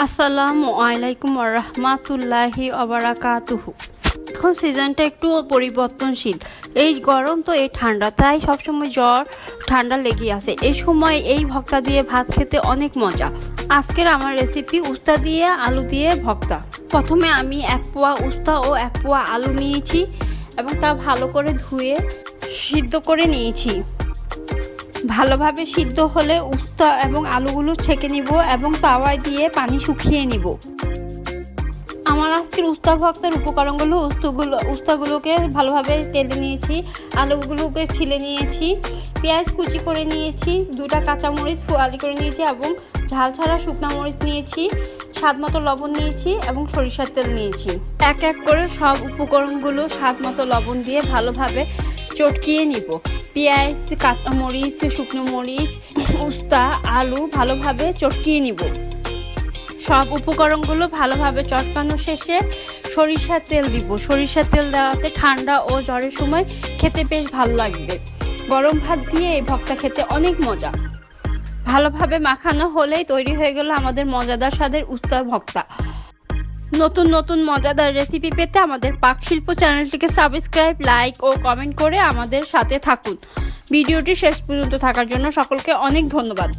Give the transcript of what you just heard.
আসসালামু আলাইকুম ওয়া রাহমাতুল্লাহি ওয়া বারাকাতুহু। এখন সিজনটা একটু পরিবর্তনশীল, এই গরম তো এই ঠান্ডা, তাই সবসময় জ্বর ঠান্ডা লেগে আছে। এই সময় এই ভর্তা দিয়ে ভাত খেতে অনেক মজা। আজকের আমার রেসিপি উস্তা দিয়ে আলু দিয়ে ভর্তা। প্রথমে আমি 1 পোয়া উস্তা ও 1 পোয়া আলু নিয়েছি এবং তা ভালো করে ধুয়ে সিদ্ধ করে নিয়েছি। ভালোভাবে সিদ্ধ হলে উস্তা এবং আলুগুলো ছেঁকে নিব এবং তাওয়ায় দিয়ে পানি শুকিয়ে নিব। আমার আজকের উস্তা ভর্তার উপকরণগুলো উস্তাগুলোকে ভালোভাবে তেলে নিয়েছি, আলুগুলোকে ছিলে নিয়েছি, পেঁয়াজ কুচি করে নিয়েছি, 2টা কাঁচামরিচ ফালি করে নিয়েছি এবং ঝাল ছাড়া শুকনো মরিচ নিয়েছি, স্বাদ মতো লবণ নিয়েছি এবং সরিষার তেল নিয়েছি। এক এক করে সব উপকরণগুলো স্বাদ মতো লবণ দিয়ে ভালোভাবে চটকিয়ে নিব। পেঁয়াজ, কাঁচামরিচ, শুকনো মরিচ, উস্তা, আলু ভালোভাবে চটকিয়ে নিব। সব উপকরণগুলো ভালোভাবে চটকানো শেষে সরিষার তেল দিব। সরিষার তেল দেওয়াতে ঠান্ডা ও জ্বরের সময় খেতে বেশ ভালো লাগবে। গরম ভাত দিয়ে এই ভর্তা খেতে অনেক মজা। ভালোভাবে মাখানো হলেই তৈরি হয়ে গেল আমাদের মজাদার স্বাদের উস্তা ভর্তা। নতুন নতুন মজাদার রেসিপি পেতে আমাদের পাক শিল্প চ্যানেলটিকে সাবস্ক্রাইব, লাইক ও কমেন্ট করে আমাদের সাথে থাকুন। ভিডিওটি শেষ পর্যন্ত থাকার জন্য সকলকে অনেক ধন্যবাদ।